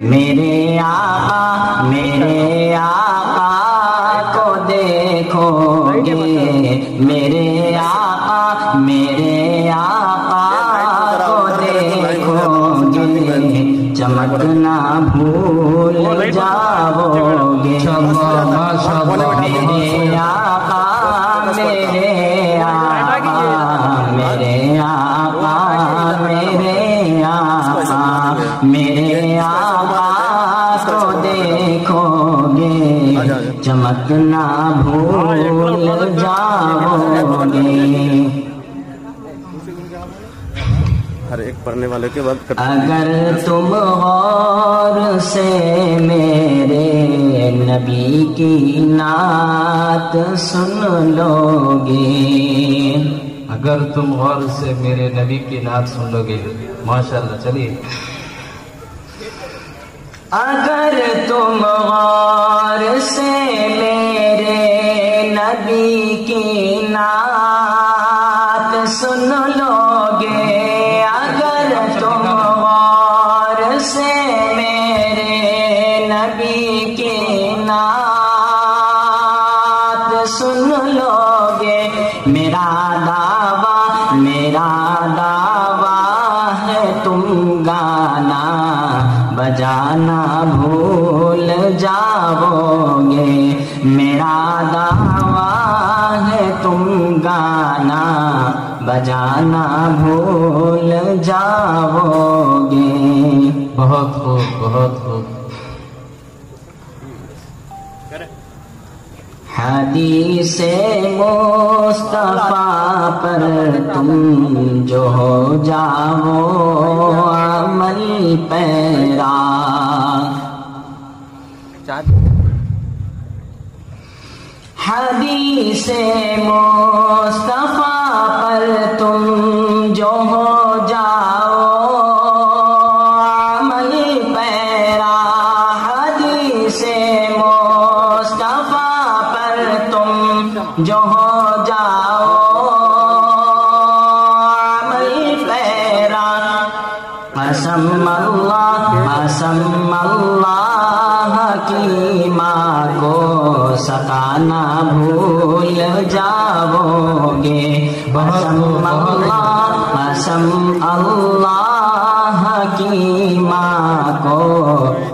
میرے آقا کو دیکھو گے، میرے آقا کو دیکھو گے، چمکنا بھول جاؤ گے۔ میرے آقا میرے آقا کو دیکھو گے، چمکنا بھول جاؤ گے۔ ہر ایک پڑھنے والے کے بعد اگر تم غور سے میرے نبی کی نعت سن لو گے، اگر تم غور سے میرے نبی کی نعت سن لو گے، ماشاءاللہ چلیے۔ اگر تم غور سے میرے نبی کی نعت سن لو گے، اگر تم غور سے میرے نبی کی نعت سن لو گے، میرا دعویٰ ہے تم گانا بجانا بھول جاؤ گے، میرا دعویٰ ہے تم گانا بجانا بھول جاؤ گے۔ بہت خوب، بہت خوب۔ حدیث مصطفیٰ پر تم جو ہو جاؤ عمل پیرا، حدیث مصطفیٰ پر تم جو ہو جاؤ عمل پیرا، حدیث مصطفیٰ پر تم جو ہو جاؤ عمل پیرا، قسم اللہ کی ماں کو ستانا بھول جاؤ گے، قسم اللہ کی ماں کو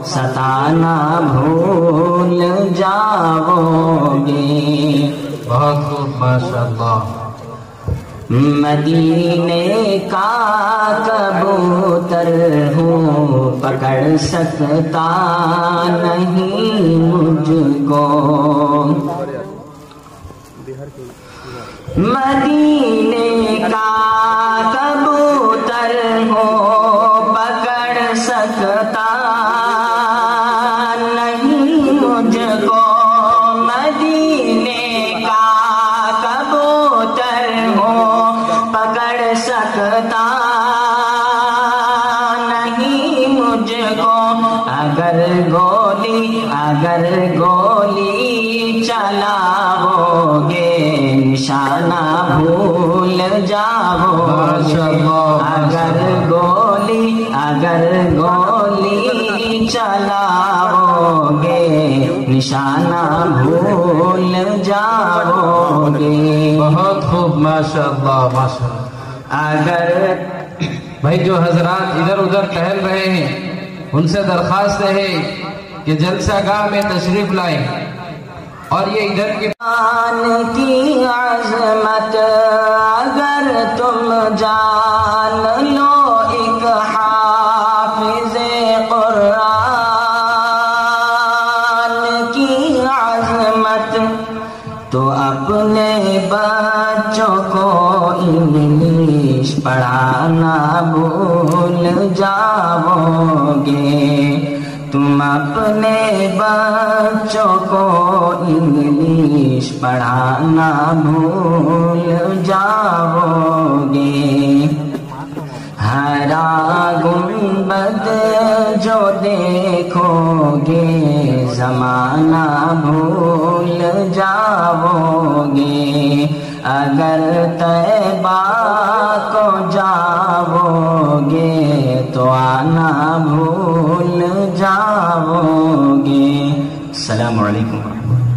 ستانا بھول جاؤ گے۔ بہت خوب، ماشاءاللہ۔ مدینے کا کبوتر ہوں پکڑ سکتا نہیں مجھ کو، مدینے کا کبوتر ہوں پکڑ سکتا نہیں مجھ کو، مدینے کا کبوتر ہوں پکڑ سکتا نہیں مجھ کو، اگر گولی چلاؤ گے نشانہ بھول جاؤ گے، اگر گولی چلاؤ گے نشانہ بھول جاؤ گے۔ بہت خوب، ماشاءاللہ، ماشاءاللہ۔ اگر بھائی جو حضرات ادھر ادھر ٹہل رہے ہیں ان سے درخواست ہے کہ جلسہ گاہ میں تشریف لائیں، اور یہ ادھر کی عظمت اگر تم جان لو ایک حافظ قرآن کی عظمت، تو اپنے بچوں کو انگلش پڑھانا بھول جاؤ گے، تم اپنے بچوں کو انگلش پڑھانا بھول جاؤ گے، ہرا گنبد جو دیکھو گے زمانہ بھول جاؤ گے، اگر طیبہ کو جاؤ گے تو آنا بھول جاؤ السلام علیکم ورحمۃ اللہ۔